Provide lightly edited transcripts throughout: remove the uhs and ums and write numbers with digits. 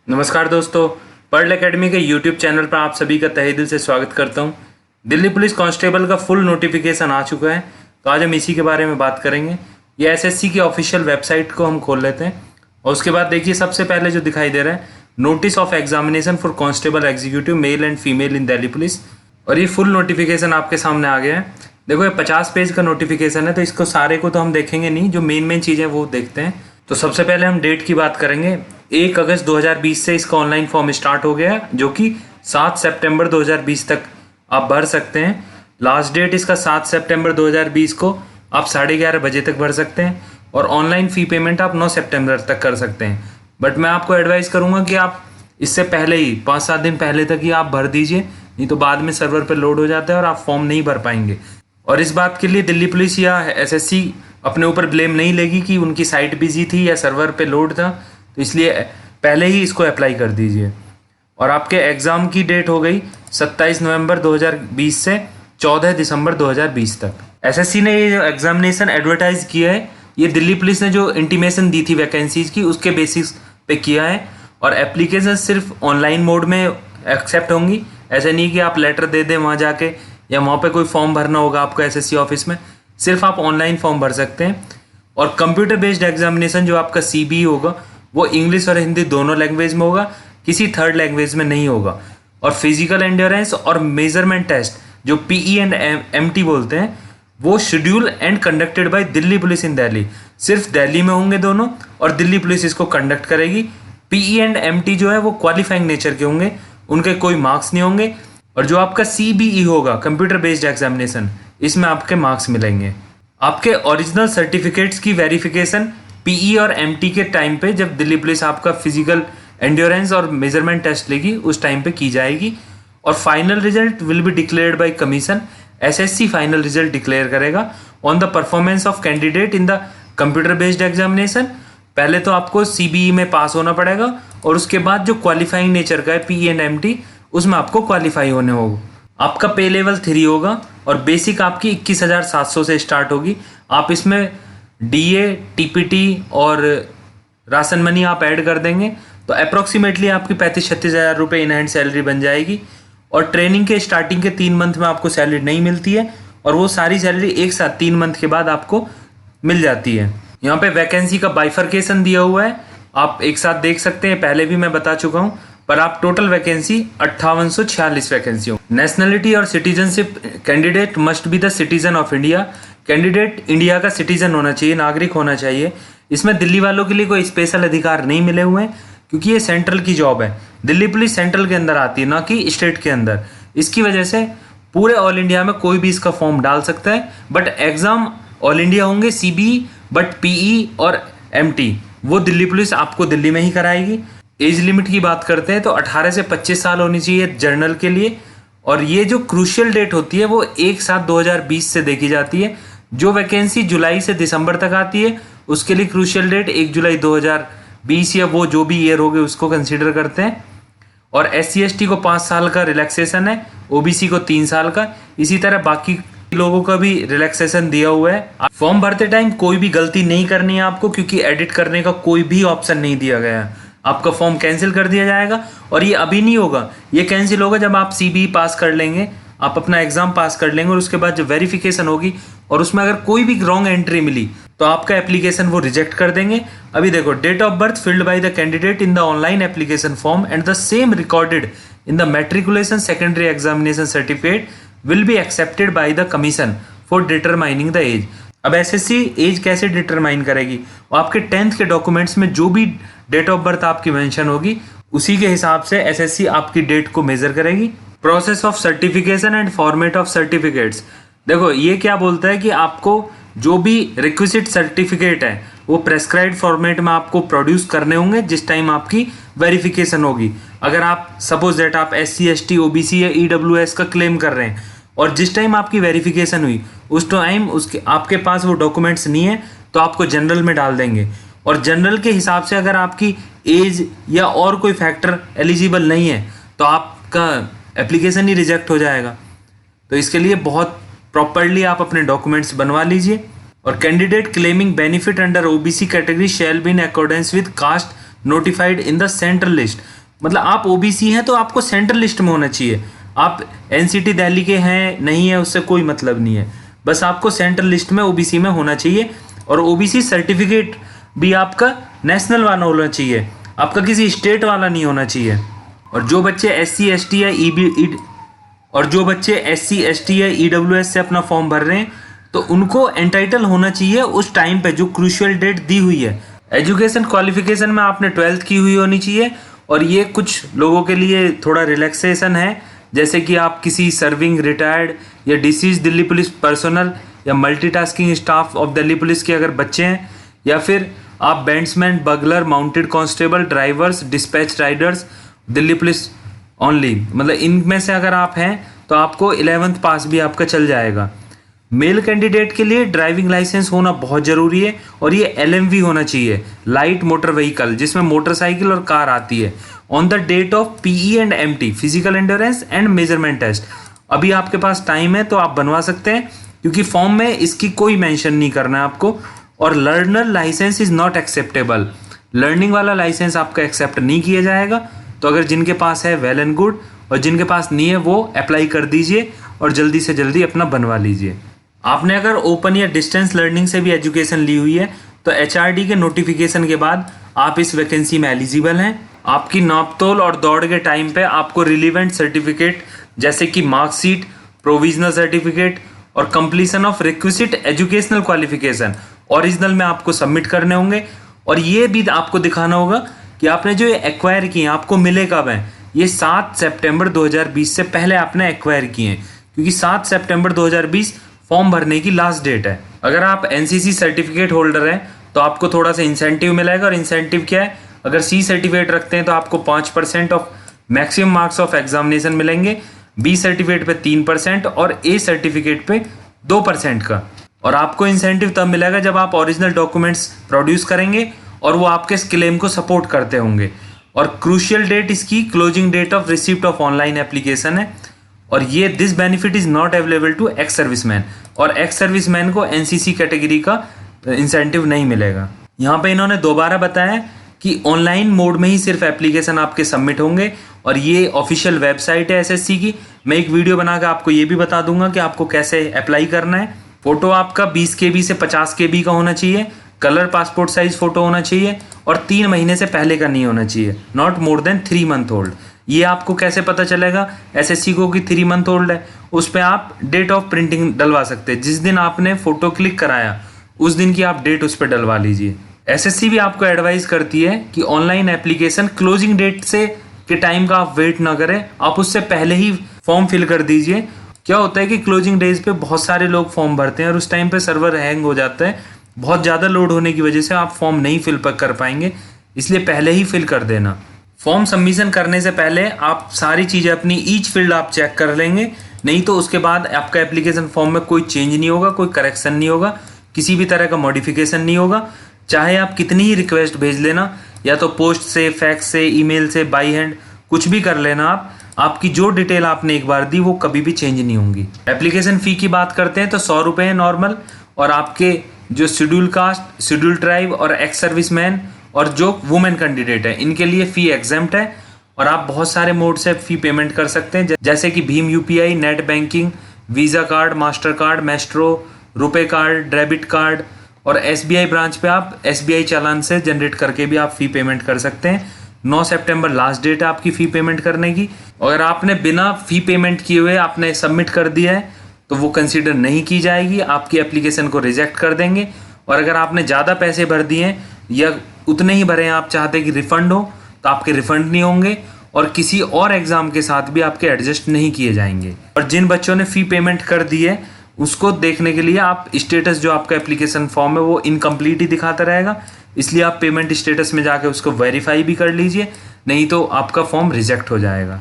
नमस्कार दोस्तों, Pearl Academy के यूट्यूब चैनल पर आप सभी का तहे दिल से स्वागत करता हूं। दिल्ली पुलिस कांस्टेबल का फुल नोटिफिकेशन आ चुका है, तो आज हम इसी के बारे में बात करेंगे। ये एसएससी की ऑफिशियल वेबसाइट को हम खोल लेते हैं और उसके बाद देखिए सबसे पहले जो दिखाई दे रहा है, notice of examination for constable executive male and female in Delhi police. और ये फुल नोटिफिकेशन आपके सामने आ गया है। देखो ये 50 पेज का नोटिफिकेशन है, तो इसको सारे को तो हम देखेंगे नहीं, जो मेन चीज़ें वो देखते हैं। तो सबसे पहले हम डेट की बात करेंगे। 1 अगस्त 2020 से इसका ऑनलाइन फॉर्म स्टार्ट हो गया है, जो कि 7 सितंबर 2020 तक आप भर सकते हैं। लास्ट डेट इसका 7 सितंबर 2020 को आप 11:30 बजे तक भर सकते हैं और ऑनलाइन फ़ी पेमेंट आप 9 सितंबर तक कर सकते हैं। बट मैं आपको एडवाइस करूंगा कि आप इससे पहले ही 5-7 दिन पहले तक ही आप भर दीजिए, नहीं तो बाद में सर्वर पर लोड हो जाता है और आप फॉर्म नहीं भर पाएंगे। और इस बात के लिए दिल्ली पुलिस या एसएससी अपने ऊपर ब्लेम नहीं लेगी कि उनकी साइट बिजी थी या सर्वर पे लोड था, तो इसलिए पहले ही इसको अप्लाई कर दीजिए। और आपके एग्ज़ाम की डेट हो गई 27 नवंबर 2020 से 14 दिसंबर 2020 तक। एसएससी ने ये जो एग्जामिनेशन एडवर्टाइज किया है, ये दिल्ली पुलिस ने जो इंटीमेशन दी थी वैकेंसीज की, उसके बेसिस पे किया है। और एप्लीकेशन सिर्फ ऑनलाइन मोड में एक्सेप्ट होंगी। ऐसे नहीं कि आप लेटर दे दें वहाँ जाके, या वहाँ पे कोई फॉर्म भरना होगा आपको एसएससी ऑफिस में। सिर्फ आप ऑनलाइन फॉर्म भर सकते हैं। और कंप्यूटर बेस्ड एग्जामिनेशन जो आपका सीबीई होगा, वो इंग्लिश और हिंदी दोनों लैंग्वेज में होगा, किसी थर्ड लैंग्वेज में नहीं होगा। और फिजिकल एंड्योरेंस और मेजरमेंट टेस्ट जो पीई एंड एमटी बोलते हैं, वो schedule and conducted by Delhi police in Delhi. सिर्फ दिल्ली में होंगे दोनों, और दिल्ली पुलिस इसको कंडक्ट करेगी। पीई एंड एमटी जो है वो क्वालिफाइंग नेचर के होंगे, उनके कोई मार्क्स नहीं होंगे। और जो आपका सीबीई होगा, कंप्यूटर बेस्ड एग्जामिनेशन, इसमें आपके मार्क्स मिलेंगे। आपके ओरिजिनल सर्टिफिकेट्स की वेरिफिकेशन पीई और एमटी के टाइम पे, जब दिल्ली पुलिस आपका फिजिकल एंड्योरेंस और मेजरमेंट टेस्ट लेगी, उस टाइम पे की जाएगी। और final result will be declared by commission. SSC final result declare करेगा on the performance of candidate in the computer based examination. पहले तो आपको सीबीई में पास होना पड़ेगा, और उसके बाद जो क्वालिफाइंग नेचर का है पीई एंड एमटी, उसमें आपको क्वालिफाई होने होगा। आपका पे लेवल 3 होगा और बेसिक आपकी 21,700 से स्टार्ट होगी। आप इसमें डीए, टीपीटी और राशन मनी आप ऐड कर देंगे तो अप्रॉक्सीमेटली आपकी 35-36 हज़ार रुपये इन हैंड सैलरी बन जाएगी। और ट्रेनिंग के स्टार्टिंग के 3 मंथ में आपको सैलरी नहीं मिलती है, और वो सारी सैलरी एक साथ 3 मंथ के बाद आपको मिल जाती है। यहाँ पे वैकेंसी का बाइफर्केशन दिया हुआ है, आप एक साथ देख सकते हैं, पहले भी मैं बता चुका हूँ। पर आप टोटल वैकेंसी 5846 वैकेंसी हो। नेशनलिटी और citizenship, candidate must be the citizen of India. Candidate India का सिटीजन होना चाहिए, नागरिक होना चाहिए। इसमें दिल्ली वालों के लिए कोई स्पेशल अधिकार नहीं मिले हुए हैं, क्योंकि ये सेंट्रल की जॉब है। दिल्ली पुलिस सेंट्रल के अंदर आती है, ना कि स्टेट के अंदर। इसकी वजह से पूरे ऑल इंडिया में कोई भी इसका फॉर्म डाल सकता है। बट एग्जाम ऑल इंडिया होंगे सीबीई, बट पीई और एमटी वो दिल्ली पुलिस आपको दिल्ली में ही कराएगी। एज लिमिट की बात करते हैं तो 18 से 25 साल होनी चाहिए जर्नल के लिए। और ये जो क्रूशियल डेट होती है वो 1/7/2020 से देखी जाती है। जो वैकेंसी जुलाई से दिसंबर तक आती है, उसके लिए क्रूशियल डेट 1 जुलाई 2020 या वो जो भी ईयर हो गए उसको कंसीडर करते हैं। और SC/ST को 5 साल का रिलैक्सेशन है, OBC को 3 साल का। इसी तरह बाकी लोगों का भी रिलैक्सेशन दिया हुआ है। फॉर्म भरते टाइम कोई भी गलती नहीं करनी है आपको, क्योंकि एडिट करने का कोई भी ऑप्शन नहीं दिया गया है। आपका फॉर्म कैंसिल कर दिया जाएगा, और ये अभी नहीं होगा, ये कैंसिल होगा जब आप सीबीई पास कर लेंगे, आप अपना एग्जाम पास कर लेंगे, और उसके बाद जब वेरिफिकेशन होगी और उसमें अगर कोई भी रॉन्ग एंट्री मिली तो आपका एप्लीकेशन वो रिजेक्ट कर देंगे। अभी देखो, date of birth filled by the candidate in the online application form and the same recorded in the matriculation secondary examination certificate will be accepted by the commission for determining the age. अब SSC age कैसे determine करेगी? वो आपके 10th के documents में जो भी date of birth आपकी मेंशन होगी, उसी के हिसाब से एसएससी आपकी डेट को मेजर करेगी। Process of certification and format of certificates. देखो ये क्या बोलता है कि आपको जो भी रिक्विजिट सर्टिफिकेट है वो प्रेस्क्राइब्ड फॉर्मेट में आपको प्रोड्यूस करने होंगे जिस टाइम आपकी वेरिफिकेशन होगी। अगर आप सपोज दैट आप SC/ST, OBC या EWS का क्लेम कर रहे हैं, और जिस टाइम आपकी वेरिफिकेशन हुई उस टाइम उसके आपके पास वो डॉक्यूमेंट्स नहीं है, तो आपको जनरल में डाल देंगे। और जनरल के हिसाब से अगर आपकी एज या और कोई फैक्टर एलिजिबल नहीं है, तो आपका एप्लीकेशन ही रिजेक्ट हो जाएगा। तो इसके लिए बहुत प्रॉपरली आप अपने डॉक्यूमेंट्स बनवा लीजिए। और candidate claiming benefit under OBC category shall be in accordance with caste notified in the central list. मतलब आप ओबीसी हैं तो आपको सेंट्रल लिस्ट में होना चाहिए। आप एनसीटी दिल्ली के हैं नहीं है उससे कोई मतलब नहीं है, बस आपको सेंट्रल लिस्ट में ओबीसी में होना चाहिए। और ओबीसी सर्टिफिकेट भी आपका नेशनल वाला होना चाहिए, आपका किसी स्टेट वाला नहीं होना चाहिए। और जो बच्चे एससी एसटी या ईडब्ल्यूएस से अपना फॉर्म भर रहे हैं तो उनको एंटाइटल होना चाहिए उस टाइम पे जो क्रूशियल डेट दी हुई है। एजुकेशन क्वालिफिकेशन में आपने 12th की हुई होनी चाहिए। और ये कुछ लोगों के लिए थोड़ा रिलैक्सेशन है, जैसे कि आप किसी सर्विंग, रिटायर्ड या डिसीज दिल्ली पुलिस पर्सनल या multitasking staff of Delhi police के अगर बच्चे हैं, या फिर आप bandsman, bugler, mounted constable, drivers, dispatch riders, Delhi police only, मतलब इनमें से अगर आप हैं तो आपको 11th पास भी आपका चल जाएगा। मेल कैंडिडेट के लिए ड्राइविंग लाइसेंस होना बहुत ज़रूरी है और ये एलएमवी होना चाहिए, लाइट मोटर व्हीकल, जिसमें मोटरसाइकिल और कार आती है, on the date of PE and MT, physical endurance and measurement test. अभी आपके पास टाइम है तो आप बनवा सकते हैं, क्योंकि फॉर्म में इसकी कोई मेंशन नहीं करना है आपको। और learner licence is not acceptable, learning वाला लाइसेंस आपका एक्सेप्ट नहीं किया जाएगा। तो अगर जिनके पास है वेल एंड गुड, और जिनके पास नहीं है वो अप्लाई कर दीजिए और जल्दी से जल्दी अपना बनवा लीजिए। आपने अगर ओपन या डिस्टेंस लर्निंग से भी एजुकेशन ली हुई है तो एचआरडी के नोटिफिकेशन के बाद आप इस वैकेंसी में एलिजिबल हैं। आपकी नापतोल और दौड़ के टाइम पे आपको रिलीवेंट सर्टिफिकेट जैसे कि मार्कशीट, प्रोविजनल सर्टिफिकेट और completion of requisite educational qualification original में आपको सबमिट करने होंगे। और ये भी आपको दिखाना होगा कि आपने जो ये एक्वायर किए हैं आपको मिले कब हैं। ये 7 सितंबर 2020 से पहले आपने एक्वायर किए हैं, क्योंकि 7 सितंबर 2020 फॉर्म भरने की लास्ट डेट है। अगर आप एनसीसी सर्टिफिकेट होल्डर हैं तो आपको थोड़ा सा इंसेंटिव मिलेगा। और इंसेंटिव क्या है, अगर सी सर्टिफिकेट रखते हैं तो आपको 5% of maximum marks of examination मिलेंगे, बी सर्टिफिकेट पे 3% और ए सर्टिफिकेट पे 2% का। और आपको इंसेंटिव तब मिलेगा जब आप ओरिजिनल डॉक्यूमेंट्स प्रोड्यूस करेंगे और वो आपके इस क्लेम को सपोर्ट करते होंगे। और क्रूशियल डेट इसकी closing date of receipt of online application है। और ये this benefit is not available to ex serviceman, और एक्स सर्विसमैन को एनसीसी कैटेगरी का इंसेंटिव नहीं मिलेगा। यहाँ पे इन्होंने दोबारा बताया कि ऑनलाइन मोड में ही सिर्फ एप्लीकेशन आपके सबमिट होंगे। और ये ऑफिशियल वेबसाइट है एसएससी की। मैं एक वीडियो बनाकर आपको ये भी बता दूंगा कि आपको कैसे अप्लाई करना है। फोटो आपका 20 KB से 50 KB का होना चाहिए, कलर पासपोर्ट साइज फोटो होना चाहिए और 3 महीने से पहले का नहीं होना चाहिए, not more than 3 month old. ये आपको कैसे पता चलेगा एसएससी को कि 3 मंथ ओल्ड है? उस पर आप डेट ऑफ प्रिंटिंग डलवा सकते हैं। जिस दिन आपने फोटो क्लिक कराया उस दिन की आप डेट उस पर डलवा लीजिए। एसएससी भी आपको एडवाइस करती है कि ऑनलाइन एप्लीकेशन क्लोजिंग डेट से के टाइम का आप वेट ना करें, आप उससे पहले ही फॉर्म फिल कर दीजिए। क्या होता है कि क्लोजिंग डेज पे बहुत सारे लोग फॉर्म भरते हैं और उस टाइम पे सर्वर हैंग हो जाता है, बहुत ज़्यादा लोड होने की वजह से आप फॉर्म नहीं फिल कर पाएंगे, इसलिए पहले ही फिल कर देना। फॉर्म सबमिशन करने से पहले आप सारी चीज़ें अपनी ईच फील्ड आप चेक कर लेंगे, नहीं तो उसके बाद आपका एप्लीकेशन फॉर्म में कोई चेंज नहीं होगा, कोई करेक्शन नहीं होगा, किसी भी तरह का मॉडिफिकेशन नहीं होगा। चाहे आप कितनी ही रिक्वेस्ट भेज लेना, या तो पोस्ट से, फैक्स से, ईमेल से, बाई हैंड, कुछ भी कर लेना आपकी जो डिटेल आपने एक बार दी वो कभी भी चेंज नहीं होंगी। एप्लीकेशन फ़ी की बात करते हैं तो 100 रुपये है नॉर्मल। और आपके जो शेड्यूल कास्ट, शेड्यूल ट्राइब और एक्स सर्विसमैन और जो वुमेन कैंडिडेट है इनके लिए फ़ी एग्जेम्प्ट है। और आप बहुत सारे मोड से फ़ी पेमेंट कर सकते हैं, जैसे कि Bhim UPI, net banking, visa card, master card, maestro, RuPay card, debit card और एसबीआई ब्रांच पे आप एसबीआई चालान से जनरेट करके भी आप फ़ी पेमेंट कर सकते हैं। 9 सितंबर लास्ट डेट है आपकी फ़ी पेमेंट करने की। अगर आपने बिना फ़ी पेमेंट किए हुए आपने सबमिट कर दिया है तो वो कंसीडर नहीं की जाएगी, आपकी एप्लीकेशन को रिजेक्ट कर देंगे। और अगर आपने ज़्यादा पैसे भर दिए हैं या उतने ही भरे हैं, आप चाहते कि रिफ़ंड हो, तो आपके रिफ़ंड नहीं होंगे और किसी और एग्ज़ाम के साथ भी आपके एडजस्ट नहीं किए जाएंगे। और जिन बच्चों ने फ़ी पेमेंट कर दी है उसको देखने के लिए आप स्टेटस जो आपका एप्लीकेशन फॉर्म है वो इनकम्प्लीट ही दिखाता रहेगा, इसलिए आप पेमेंट स्टेटस में जाके उसको वेरीफाई भी कर लीजिए, नहीं तो आपका फॉर्म रिजेक्ट हो जाएगा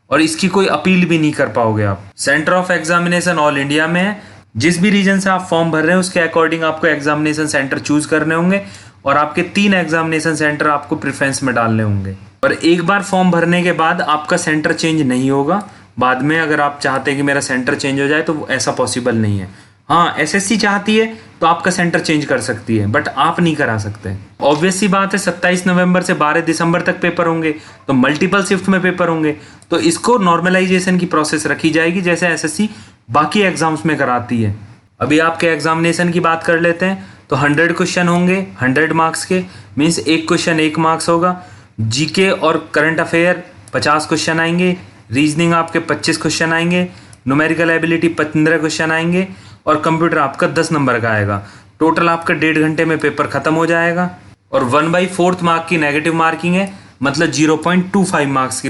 और इसकी कोई अपील भी नहीं कर पाओगे आप। Centre of examination all India में है, जिस भी रीजन से आप फॉर्म भर रहे हैं उसके अकॉर्डिंग आपको एग्जामिनेशन सेंटर चूज करने होंगे और आपके 3 एग्जामिनेशन सेंटर आपको प्रेफरेंस में डालने होंगे। और एक बार फॉर्म भरने के बाद आपका सेंटर चेंज नहीं होगा बाद में। अगर आप चाहते हैं कि मेरा सेंटर चेंज हो जाए तो ऐसा पॉसिबल नहीं है। हाँ, एसएससी चाहती है तो आपका सेंटर चेंज कर सकती है, बट आप नहीं करा सकते। ऑब्वियस सी बात है, 27 नवंबर से 12 दिसंबर तक पेपर होंगे, तो मल्टीपल शिफ्ट में पेपर होंगे, तो इसको नॉर्मलाइजेशन की प्रोसेस रखी जाएगी जैसे एसएससी बाकी एग्जाम्स में कराती है। अभी आपके एग्जामिनेशन की बात कर लेते हैं। तो 100 क्वेश्चन होंगे 100 मार्क्स के, मीन्स एक क्वेश्चन 1 मार्क्स होगा। जीके और करंट अफेयर 50 क्वेश्चन आएंगे, रीजनिंग आपके 25 क्वेश्चन आएंगे, न्यूमेरिकल एबिलिटी 15 क्वेश्चन आएंगे, और कंप्यूटर आपका 10 नंबर का आएगा। टोटल आपका 1.5 घंटे में पेपर खत्म हो जाएगा। और 1/4 मार्क की नेगेटिव मार्किंग है, मतलब 0.25 मार्क्स की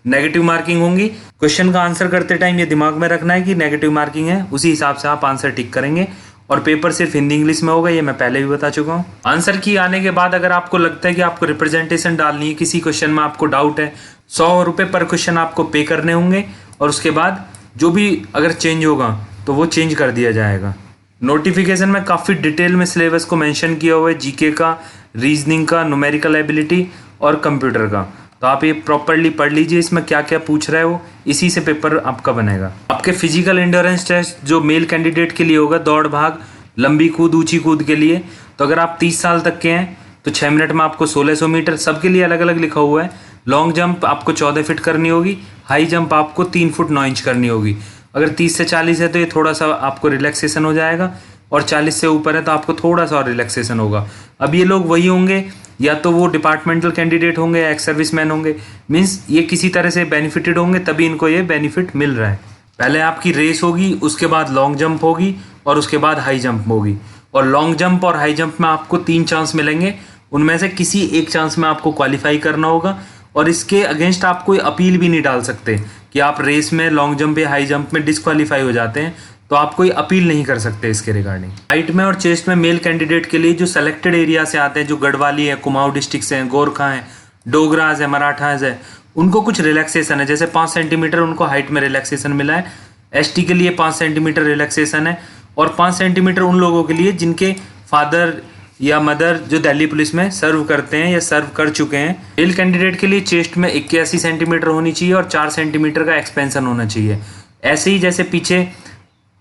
नेगेटिव मार्किंग होंगी। क्वेश्चन का आंसर करते टाइम ये दिमाग में रखना है कि नेगेटिव मार्किंग है, उसी हिसाब से आप आंसर टिक करेंगे। और पेपर सिर्फ हिंदी इंग्लिश में होगा, ये मैं पहले भी बता चुका हूँ। आंसर की आने के बाद अगर आपको लगता है कि आपको रिप्रेजेंटेशन डालनी है, किसी क्वेश्चन में आपको डाउट है, 100 रुपये पर क्वेश्चन आपको पे करने होंगे, और उसके बाद जो भी अगर चेंज होगा तो वो चेंज कर दिया जाएगा। नोटिफिकेशन में काफ़ी डिटेल में सिलेबस को मेंशन किया हुआ है, जीके का, रीजनिंग का, न्यूमेरिकल एबिलिटी और कंप्यूटर का। तो आप ये प्रॉपरली पढ़ लीजिए, इसमें क्या क्या पूछ रहा है वो, इसी से पेपर आपका बनेगा। आपके फिजिकल एंड्योरेंस टेस्ट जो मेल कैंडिडेट के लिए होगा, दौड़ भाग, लंबी कूद, ऊंची कूद के लिए, तो अगर आप 30 साल तक के हैं तो 6 मिनट में आपको 1600 मीटर, सबके लिए अलग अलग लिखा हुआ है। लॉन्ग जंप आपको 14 फीट करनी होगी, हाई जंप आपको 3 फुट 9 इंच करनी होगी। अगर 30 से 40 है तो ये थोड़ा सा आपको रिलैक्सेशन हो जाएगा, और 40 से ऊपर है तो आपको थोड़ा सा और रिलैक्सेशन होगा। अब ये लोग वही होंगे, या तो वो डिपार्टमेंटल कैंडिडेट होंगे या एक्स सर्विसमैन होंगे, मीन्स ये किसी तरह से बेनिफिटेड होंगे, तभी इनको ये बेनिफिट मिल रहा है। पहले आपकी रेस होगी, उसके बाद लॉन्ग जंप होगी, और उसके बाद हाई जंप होगी। और लॉन्ग जंप और हाई जंप में आपको 3 चांस मिलेंगे, उनमें से किसी एक चांस में आपको क्वालिफाई करना होगा। और इसके अगेंस्ट आप कोई अपील भी नहीं डाल सकते कि आप रेस में, लॉन्ग जंप या हाई जंप में डिस्क्वालीफाई हो जाते हैं, तो आप कोई अपील नहीं कर सकते इसके रिगार्डिंग। हाइट में और चेस्ट में मेल कैंडिडेट के लिए जो सेलेक्टेड एरिया से आते हैं, जो गढ़वाली है, कुमाऊं डिस्ट्रिक्ट से हैं, गोरखा है, डोगराज है, मराठाज है, उनको कुछ रिलैक्सेशन है। जैसे 5 सेंटीमीटर उनको हाइट में रिलैक्सेशन मिला है। एसटी के लिए 5 सेंटीमीटर रिलैक्सेशन है, और 5 सेंटीमीटर उन लोगों के लिए जिनके फादर या मदर जो दिल्ली पुलिस में सर्व करते हैं या सर्व कर चुके हैं। मेल कैंडिडेट के लिए चेस्ट में 81 सेंटीमीटर होनी चाहिए और 4 सेंटीमीटर का एक्सपेंशन होना चाहिए। ऐसे ही जैसे पीछे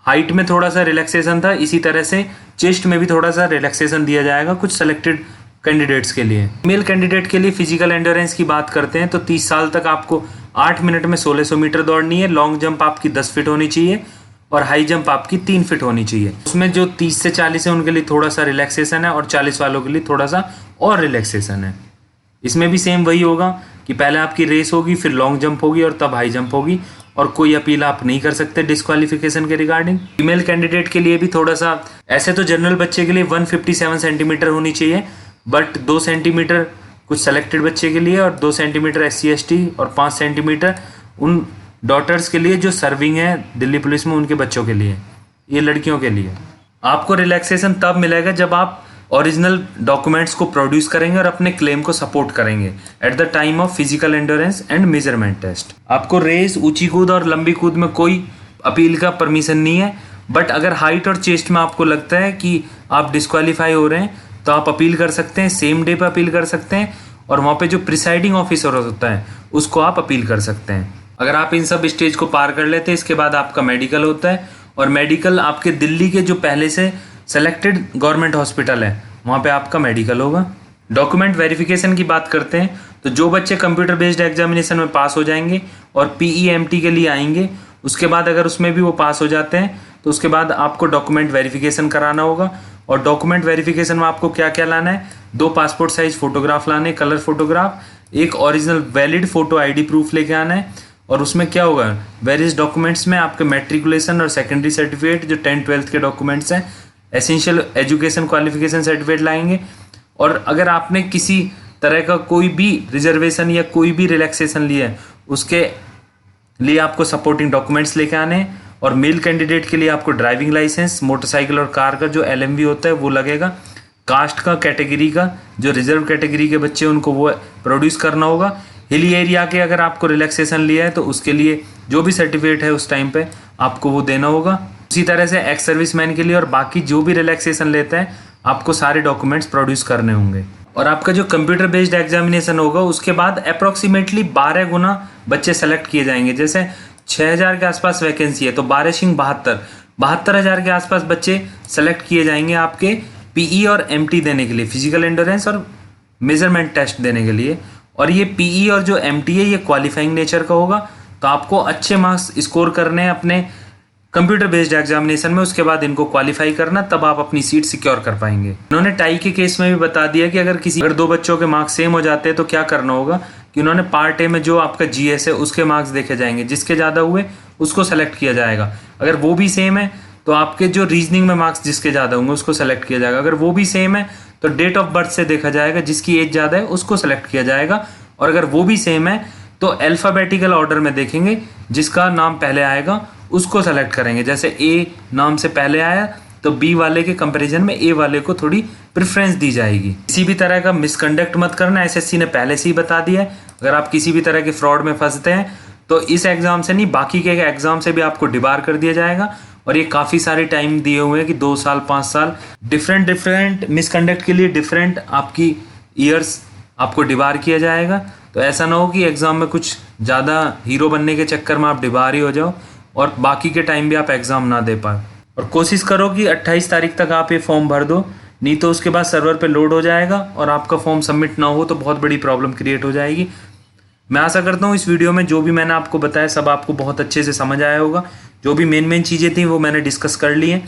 हाइट में थोड़ा सा रिलैक्सेशन था, इसी तरह से चेस्ट में भी थोड़ा सा रिलैक्सेशन दिया जाएगा कुछ सेलेक्टेड कैंडिडेट्स के लिए। मेल कैंडिडेट के लिए फिजिकल एंड्योरेंस की बात करते हैं तो 30 साल तक आपको 8 मिनट में 1600 मीटर दौड़नी है। लॉन्ग जंप आपकी 10 फीट होनी चाहिए, और हाई जंप आपकी 3 फीट होनी चाहिए। उसमें जो 30 से 40 है उनके लिए थोड़ा सा रिलैक्सेशन है, और 40 वालों के लिए थोड़ा सा और रिलैक्सेशन है। इसमें भी सेम वही होगा कि पहले आपकी रेस होगी, फिर लॉन्ग जंप होगी, और तब हाई जंप होगी, और कोई अपील आप नहीं कर सकते डिस्क्वालिफिकेशन के रिगार्डिंग। फीमेल कैंडिडेट के लिए भी थोड़ा सा, ऐसे तो जनरल बच्चे के लिए 157 सेंटीमीटर होनी चाहिए, बट 2 सेंटीमीटर कुछ सेलेक्टेड बच्चे के लिए, और 2 सेंटीमीटर SC ST, और 5 सेंटीमीटर उन डॉटर्स के लिए जो सर्विंग है दिल्ली पुलिस में, उनके बच्चों के लिए, ये लड़कियों के लिए। आपको रिलैक्सेशन तब मिलेगा जब आप ओरिजिनल डॉक्यूमेंट्स को प्रोड्यूस करेंगे और अपने क्लेम को सपोर्ट करेंगे at the time of physical endurance and measurement test. आपको रेस, ऊंची कूद और लंबी कूद में कोई अपील का परमिशन नहीं है, बट अगर हाइट और चेस्ट में आपको लगता है कि आप डिस्क्वालीफाई हो रहे हैं तो आप अपील कर सकते हैं, सेम डे पे अपील कर सकते हैं, और वहाँ पे जो प्रिसाइडिंग ऑफिसर होता है उसको आप अपील कर सकते हैं। अगर आप इन सब स्टेज को पार कर लेते हैं, इसके बाद आपका मेडिकल होता है, और मेडिकल आपके दिल्ली के जो पहले से सेलेक्टेड गवर्नमेंट हॉस्पिटल है वहाँ पे आपका मेडिकल होगा। डॉक्यूमेंट वेरिफिकेशन की बात करते हैं तो जो बच्चे कंप्यूटर बेस्ड एग्जामिनेशन में पास हो जाएंगे और PEMT के लिए आएंगे, उसके बाद अगर उसमें भी वो पास हो जाते हैं तो उसके बाद आपको डॉक्यूमेंट वेरिफिकेशन कराना होगा। और डॉक्यूमेंट वेरिफिकेशन में आपको क्या क्या लाना है, 2 पासपोर्ट साइज फोटोग्राफ लाने, कलर फोटोग्राफ, एक original valid photo ID proof लेके आना है। और उसमें क्या होगा, वेरियस डॉक्यूमेंट्स में आपके मैट्रिकुलेशन और सेकेंडरी सर्टिफिकेट जो 10th-12th के डॉक्यूमेंट्स हैं, एसेंशियल एजुकेशन क्वालिफिकेशन सर्टिफिकेट लाएंगे। और अगर आपने किसी तरह का कोई भी रिजर्वेशन या कोई भी रिलैक्सेशन लिया है उसके लिए आपको सपोर्टिंग डॉक्यूमेंट्स लेके आने हैं। और मेल कैंडिडेट के लिए आपको ड्राइविंग लाइसेंस, मोटरसाइकिल और कार का जो LMV होता है वो लगेगा। कास्ट का, कैटेगरी का, जो रिजर्व कैटेगरी के बच्चे उनको वो प्रोड्यूस करना होगा। हिली एरिया के अगर आपको रिलैक्सेशन लिया है तो उसके लिए जो भी सर्टिफिकेट है उस टाइम पे आपको वो देना होगा। उसी तरह से एक्स सर्विसमैन के लिए और बाकी जो भी रिलैक्सेशन लेते हैं आपको सारे डॉक्यूमेंट्स प्रोड्यूस करने होंगे। और आपका जो कंप्यूटर बेस्ड एग्जामिनेशन होगा उसके बाद अप्रॉक्सीमेटली 12 गुना बच्चे सेलेक्ट किए जाएंगे। जैसे 6000 के आसपास वैकेंसी है तो 12 × 72 72,000 के आसपास बच्चे सेलेक्ट किए जाएंगे आपके पीई और एमटी देने के लिए, फिजिकल एंड्योरेंस और मेजरमेंट टेस्ट देने के लिए। और ये पीई और जो एमटी है ये क्वालिफाइंग नेचर का होगा, तो आपको अच्छे मार्क्स स्कोर करने हैं अपने कंप्यूटर बेस्ड एग्जामिनेशन में, उसके बाद इनको क्वालिफाई करना, तब आप अपनी सीट सिक्योर कर पाएंगे। उन्होंने टाई के केस में भी बता दिया कि अगर दो बच्चों के मार्क्स सेम हो जाते हैं तो क्या करना होगा, कि उन्होंने पार्ट ए में जो आपका जीएस है उसके मार्क्स देखे जाएंगे, जिसके ज़्यादा हुए उसको सेलेक्ट किया जाएगा। अगर वो भी सेम है तो आपके जो रीजनिंग में मार्क्स जिसके ज़्यादा होंगे उसको सेलेक्ट किया जाएगा। अगर वो भी सेम है तो डेट ऑफ बर्थ से देखा जाएगा, जिसकी एज ज़्यादा है उसको सेलेक्ट किया जाएगा। और अगर वो भी सेम है तो अल्फ़ाबेटिकल ऑर्डर में देखेंगे, जिसका नाम पहले आएगा उसको सेलेक्ट करेंगे। जैसे ए नाम से पहले आया तो बी वाले के कंपैरिजन में ए वाले को थोड़ी प्रेफरेंस दी जाएगी। किसी भी तरह का मिसकंडक्ट मत करना, एसएससी ने पहले से ही बता दिया है। अगर आप किसी भी तरह के फ्रॉड में फंसते हैं तो इस एग्जाम से नहीं, बाकी के एग्जाम से भी आपको डिबार कर दिया जाएगा। और ये काफ़ी सारे टाइम दिए हुए हैं कि 2 साल 5 साल, डिफरेंट मिसकंडक्ट के लिए डिफरेंट आपकी ईयर्स आपको डिबार किया जाएगा। तो ऐसा ना हो कि एग्ज़ाम में कुछ ज़्यादा हीरो बनने के चक्कर में आप डिबार ही हो जाओ और बाकी के टाइम भी आप एग्ज़ाम ना दे पाए। और कोशिश करो कि 28 तारीख तक आप ये फॉर्म भर दो, नहीं तो उसके बाद सर्वर पे लोड हो जाएगा और आपका फॉर्म सबमिट ना हो तो बहुत बड़ी प्रॉब्लम क्रिएट हो जाएगी। मैं आशा करता हूँ इस वीडियो में जो भी मैंने आपको बताया सब आपको बहुत अच्छे से समझ आया होगा। जो भी मेन चीज़ें थी वो मैंने डिस्कस कर ली हैं।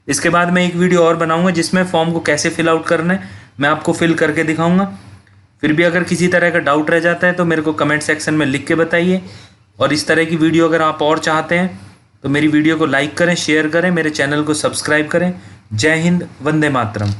इसके बाद मैं एक वीडियो और बनाऊँगा जिसमें फॉर्म को कैसे फिल आउट करना है मैं आपको फिल करके दिखाऊँगा। फिर भी अगर किसी तरह का डाउट रह जाता है तो मेरे को कमेंट सेक्शन में लिख के बताइए। और इस तरह की वीडियो अगर आप और चाहते हैं तो मेरी वीडियो को लाइक करें, शेयर करें, मेरे चैनल को सब्सक्राइब करें। जय हिंद, वंदे मातरम।